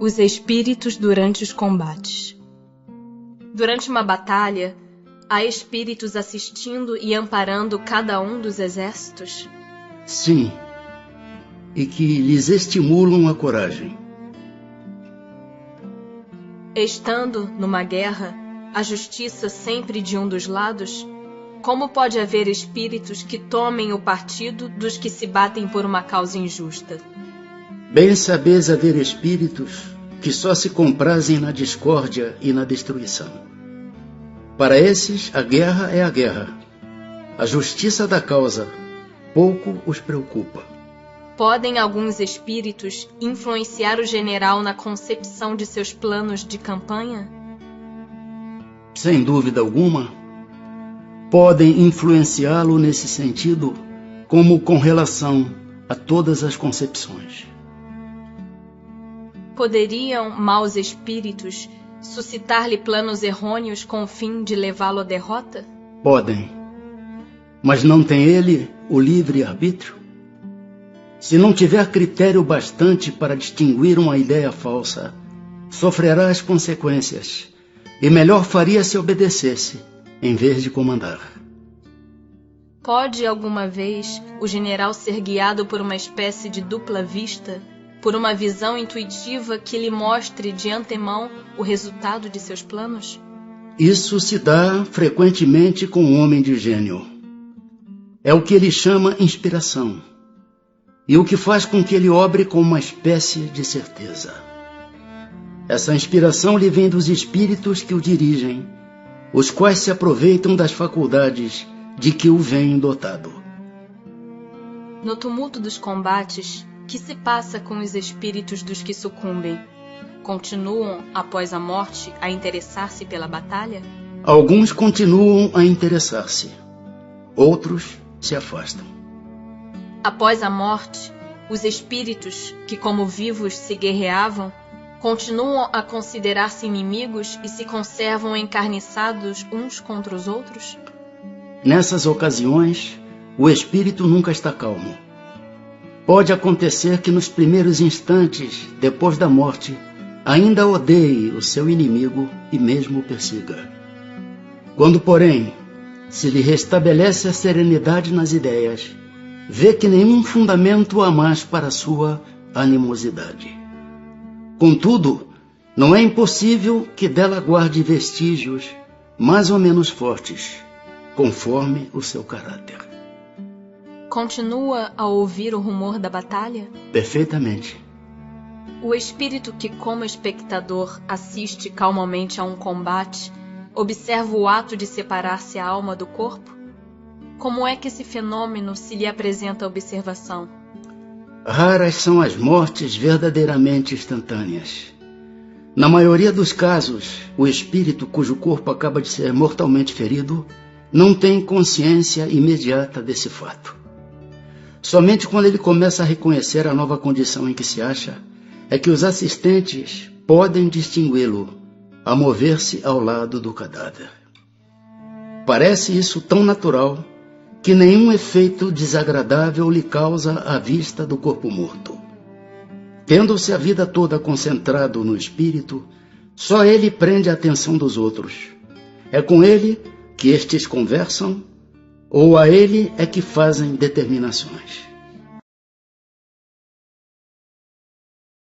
Os espíritos durante os combates. Durante uma batalha, há espíritos assistindo e amparando cada um dos exércitos? Sim, e que lhes estimulam a coragem. Estando numa guerra, a justiça sempre de um dos lados, como pode haver espíritos que tomem o partido dos que se batem por uma causa injusta? Bem sabeis haver espíritos que só se comprazem na discórdia e na destruição. Para esses, a guerra é a guerra. A justiça da causa pouco os preocupa. Podem alguns espíritos influenciar o general na concepção de seus planos de campanha? Sem dúvida alguma, podem influenciá-lo nesse sentido, como com relação a todas as concepções. Poderiam maus espíritos suscitar-lhe planos errôneos com o fim de levá-lo à derrota? Podem, mas não tem ele o livre-arbítrio? Se não tiver critério bastante para distinguir uma ideia falsa, sofrerá as consequências, e melhor faria se obedecesse, em vez de comandar. Pode alguma vez o general ser guiado por uma espécie de dupla vista, por uma visão intuitiva que lhe mostre de antemão o resultado de seus planos? Isso se dá frequentemente com um homem de gênio. É o que ele chama inspiração, e o que faz com que ele obre com uma espécie de certeza. Essa inspiração lhe vem dos espíritos que o dirigem, os quais se aproveitam das faculdades de que o vêm dotado. No tumulto dos combates, que se passa com os espíritos dos que sucumbem? Continuam, após a morte, a interessar-se pela batalha? Alguns continuam a interessar-se, outros se afastam. Após a morte, os espíritos, que como vivos se guerreavam, continuam a considerar-se inimigos e se conservam encarniçados uns contra os outros? Nessas ocasiões, o espírito nunca está calmo. Pode acontecer que nos primeiros instantes, depois da morte, ainda odeie o seu inimigo e mesmo o persiga. Quando, porém, se lhe restabelece a serenidade nas ideias, vê que nenhum fundamento há mais para sua animosidade. Contudo, não é impossível que dela guarde vestígios mais ou menos fortes, conforme o seu caráter. Continua a ouvir o rumor da batalha? Perfeitamente. O espírito que, como espectador, assiste calmamente a um combate, observa o ato de separar-se a alma do corpo? Como é que esse fenômeno se lhe apresenta à observação? Raras são as mortes verdadeiramente instantâneas. Na maioria dos casos, o espírito cujo corpo acaba de ser mortalmente ferido não tem consciência imediata desse fato. Somente quando ele começa a reconhecer a nova condição em que se acha, é que os assistentes podem distingui-lo a mover-se ao lado do cadáver. Parece isso tão natural que nenhum efeito desagradável lhe causa a vista do corpo morto. Tendo-se a vida toda concentrado no espírito, só ele prende a atenção dos outros. É com ele que estes conversam, ou a ele é que fazem determinações.